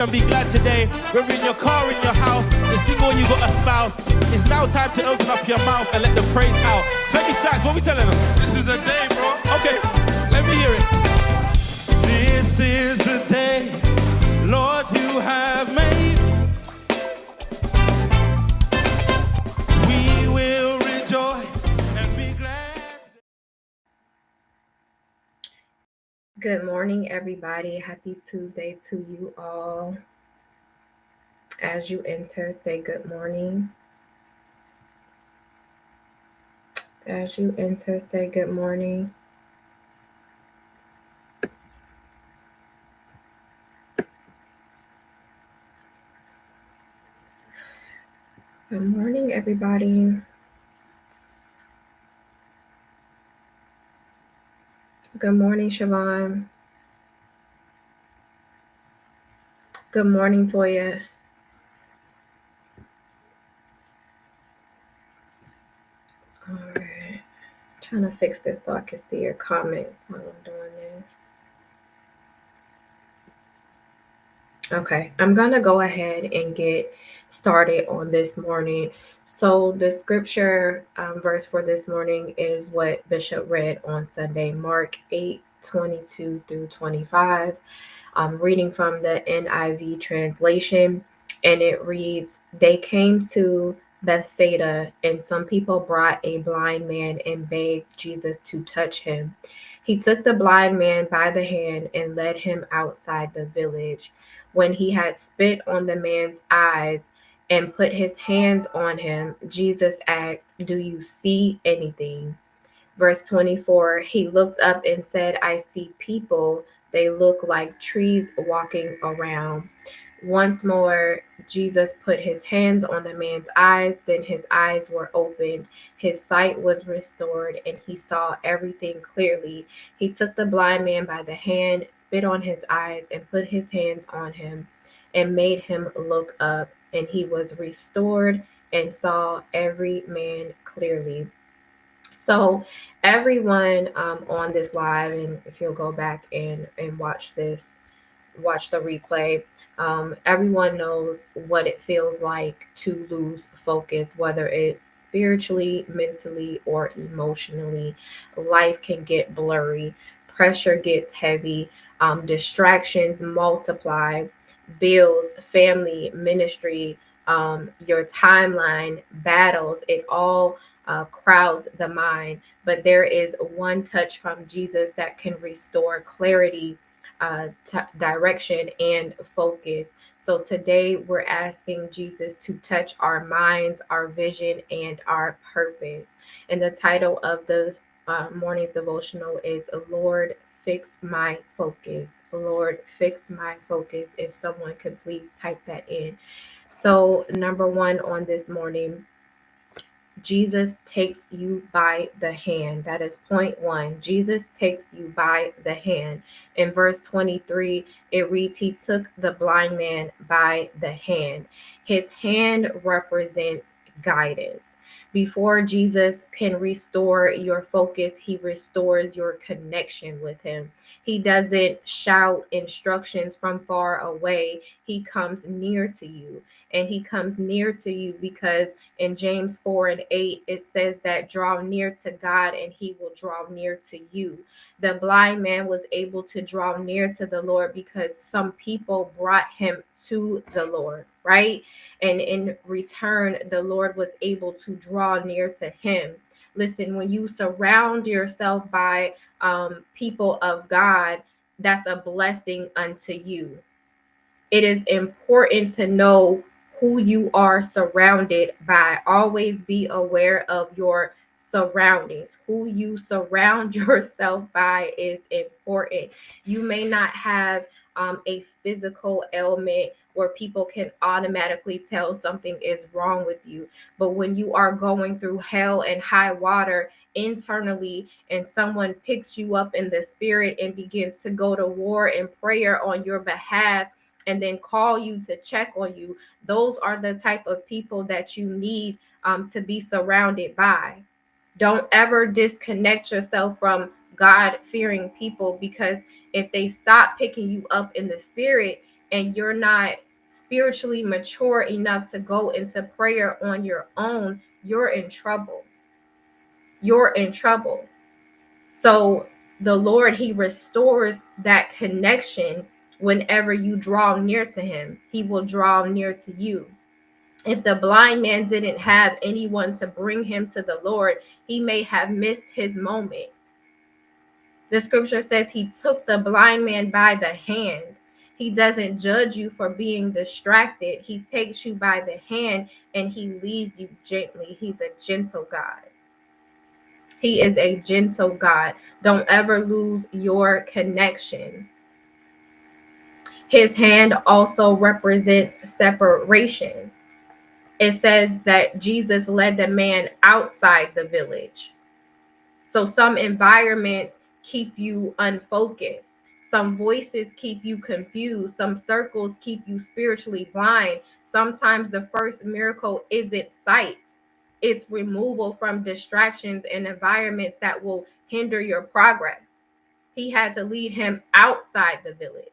And be glad today, whether in your car, in your house, the single you got a spouse. It's now time to open up your mouth and let the praise out. Femi Sachs, what we telling them? This is a day, bro. Okay, let me hear it. This is the day, Lord, you have made. We will rejoice and be glad. Good morning, everybody. Happy Tuesday to you all. As you enter, say good morning. As you enter, say good morning. Good morning, everybody. Good morning, Siobhan. Good morning, Toya. All right. Trying to fix this so I can see your comments while I'm doing this. Okay, I'm going to go ahead and get started on this morning. So the scripture verse for this morning is what Bishop read on Sunday, Mark 8:22 through 25. I'm reading from the NIV translation, and it reads, "They came to Bethsaida, and some people brought a blind man and begged Jesus to touch him. He took the blind man by the hand and led him outside the village. When he had spit on the man's eyes and put his hands on him, Jesus asked, 'Do you see anything?' Verse 24, he looked up and said, 'I see people. They look like trees walking around.' Once more, Jesus put his hands on the man's eyes. Then his eyes were opened. His sight was restored, and he saw everything clearly. He took the blind man by the hand, spit on his eyes, and put his hands on him, and made him look up. And he was restored and saw every man clearly." So everyone on this live, and if you'll go back and watch this, watch the replay, everyone knows what it feels like to lose focus, whether it's spiritually, mentally, or emotionally. Life can get blurry, pressure gets heavy, distractions multiply, bills, family, ministry, your timeline, battles, it all crowds the mind. But there is one touch from Jesus that can restore clarity, direction, and focus. So today we're asking Jesus to touch our minds, our vision, and our purpose. And the title of the morning's devotional is "Lord, Fix My Focus." Lord, fix my focus. If someone could please type that in. So number one on this morning, Jesus takes you by the hand. That is point one. Jesus takes you by the hand. In verse 23, it reads, he took the blind man by the hand. His hand represents guidance. Before Jesus can restore your focus, he restores your connection with him. He doesn't shout instructions from far away. He comes near to you. And he comes near to you because in James 4:8, it says that draw near to God and he will draw near to you. The blind man was able to draw near to the Lord because some people brought him to the Lord, right? And in return, the Lord was able to draw near to him. Listen, when you surround yourself by people of God, that's a blessing unto you. It is important to know who you are surrounded by. Always be aware of your surroundings. Who you surround yourself by is important. You may not have a physical ailment where people can automatically tell something is wrong with you. But when you are going through hell and high water internally, and someone picks you up in the spirit and begins to go to war and prayer on your behalf, and then call you to check on you, those are the type of people that you need to be surrounded by. Don't ever disconnect yourself from God-fearing people, because if they stop picking you up in the spirit, and you're not spiritually mature enough to go into prayer on your own, you're in trouble. You're in trouble. So the Lord, he restores that connection whenever you draw near to him. He will draw near to you. If the blind man didn't have anyone to bring him to the Lord, he may have missed his moment. The scripture says he took the blind man by the hand. He doesn't judge you for being distracted. He takes you by the hand and he leads you gently. He's a gentle God. He is a gentle God. Don't ever lose your connection. His hand also represents separation. It says that Jesus led the man outside the village. So some environments keep you unfocused. Some voices keep you confused. Some circles keep you spiritually blind. Sometimes the first miracle isn't sight. It's removal from distractions and environments that will hinder your progress. He had to lead him outside the village.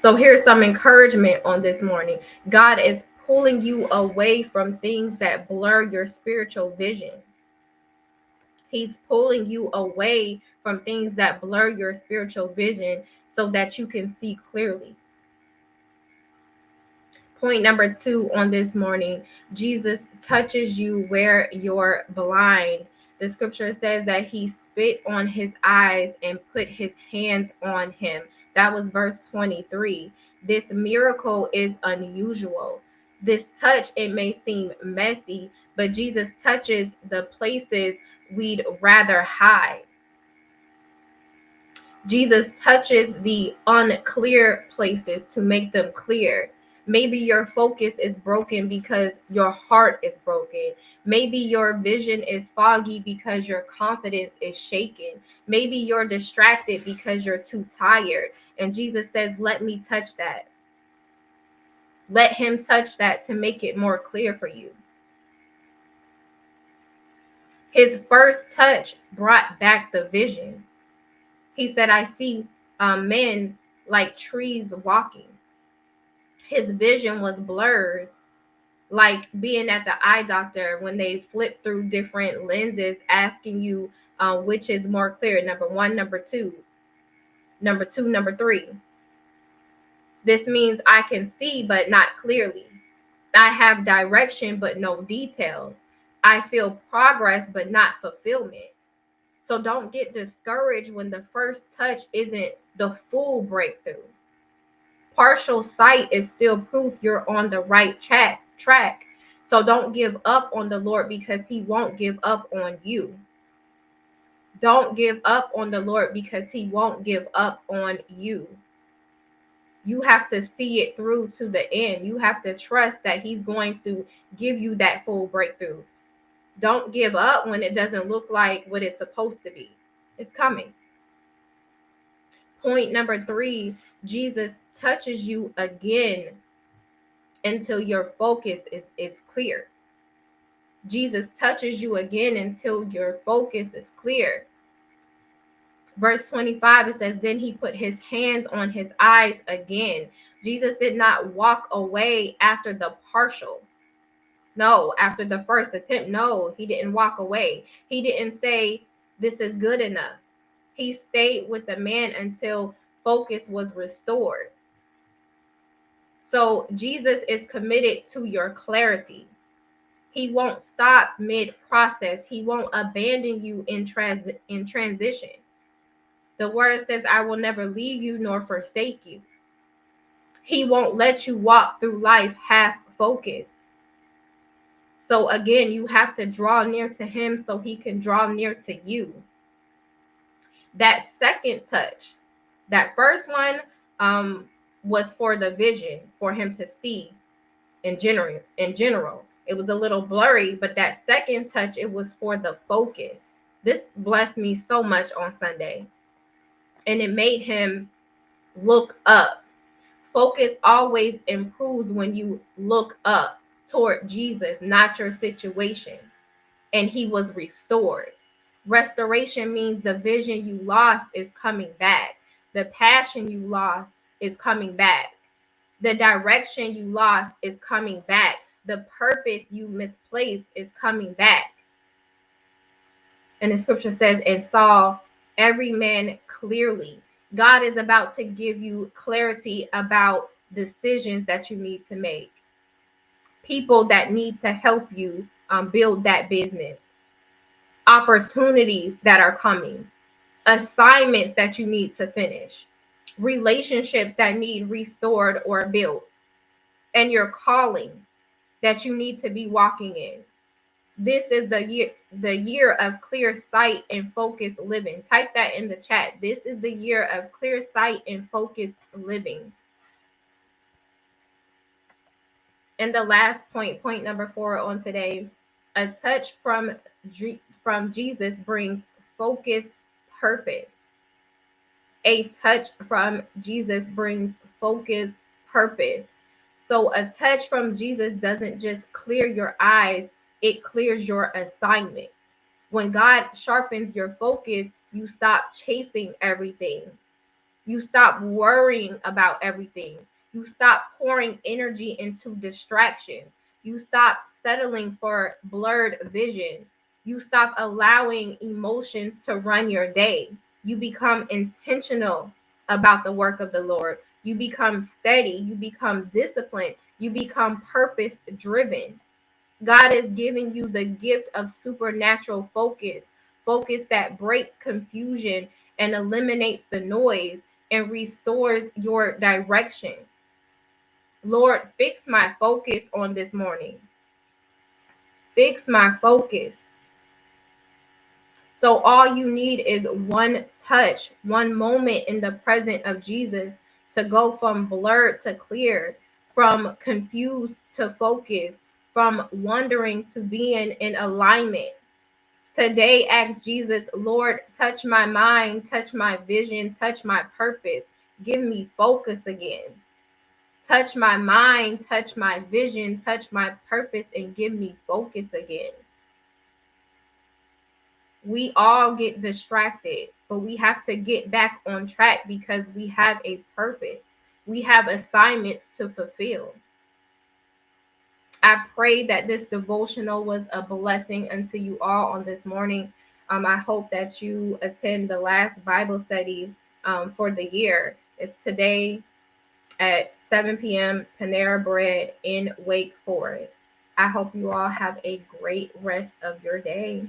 So here's some encouragement on this morning. God is pulling you away from things that blur your spiritual vision. He's pulling you away from things that blur your spiritual vision so that you can see clearly. Point number 2 on this morning, Jesus touches you where you're blind. The scripture says that he spit on his eyes and put his hands on him. That was verse 23. This miracle is unusual. This touch, it may seem messy, but Jesus touches the places we'd rather hide. Jesus touches the unclear places to make them clear. Maybe your focus is broken because your heart is broken. Maybe your vision is foggy because your confidence is shaken. Maybe you're distracted because you're too tired. And Jesus says, let me touch that. Let him touch that to make it more clear for you. His first touch brought back the vision. He said, I see men like trees walking. His vision was blurred, like being at the eye doctor when they flip through different lenses, asking you which is more clear, number 1, number 2, number 2, number 3. This means I can see, but not clearly. I have direction, but no details. I feel progress, but not fulfillment. So don't get discouraged when the first touch isn't the full breakthrough. Partial sight is still proof you're on the right track. So don't give up on the Lord because he won't give up on you. Don't give up on the Lord because he won't give up on you. You have to see it through to the end. You have to trust that he's going to give you that full breakthrough. Don't give up when it doesn't look like what it's supposed to be. It's coming. Point number 3, Jesus touches you again until your focus is clear. Jesus touches you again until your focus is clear. Verse 25, it says, then he put his hands on his eyes again. Jesus did not walk away after the partial. No, after the first attempt. No, he didn't walk away. He didn't say, this is good enough. He stayed with the man until focus was restored. So Jesus is committed to your clarity. He won't stop mid-process. He won't abandon you in transition. The word says, I will never leave you nor forsake you. He won't let you walk through life half focused. So again, you have to draw near to him so he can draw near to you. That second touch, that first one was for the vision, for him to see in general. It was a little blurry, but that second touch, it was for the focus. This blessed me so much on Sunday. And it made him look up. Focus always improves when you look up toward Jesus, not your situation. And he was restored. Restoration means the vision you lost is coming back. The passion you lost is coming back. The direction you lost is coming back. The purpose you misplaced is coming back. And the scripture says, and saw every man clearly. God is about to give you clarity about decisions that you need to make, people that need to help you build that business, opportunities that are coming, assignments that you need to finish, relationships that need restored or built, and your calling that you need to be walking in. This is the year of clear sight and focused living. Type that in the chat. This is the year of clear sight and focused living. And the last point number 4 on today, a touch from Jesus brings focused purpose. A touch from Jesus brings focused purpose. So a touch from Jesus doesn't just clear your eyes, it clears your assignment. When God sharpens your focus, you stop chasing everything. You stop worrying about everything. You stop pouring energy into distractions. You stop settling for blurred vision. You stop allowing emotions to run your day. You become intentional about the work of the Lord. You become steady. You become disciplined. You become purpose driven. God is giving you the gift of supernatural focus, focus that breaks confusion and eliminates the noise and restores your direction. Lord, fix my focus on this morning. Fix my focus. So all you need is one touch, one moment in the presence of Jesus to go from blurred to clear, from confused to focus, from wondering to being in alignment. Today, ask Jesus, Lord, touch my mind, touch my vision, touch my purpose. Give me focus again. Touch my mind, touch my vision, touch my purpose, and give me focus again. We all get distracted, but we have to get back on track because we have a purpose. We have assignments to fulfill. I pray that this devotional was a blessing unto you all on this morning. I hope that you attend the last Bible study for the year. It's today at 7 p.m. Panera Bread in Wake Forest. I hope you all have a great rest of your day.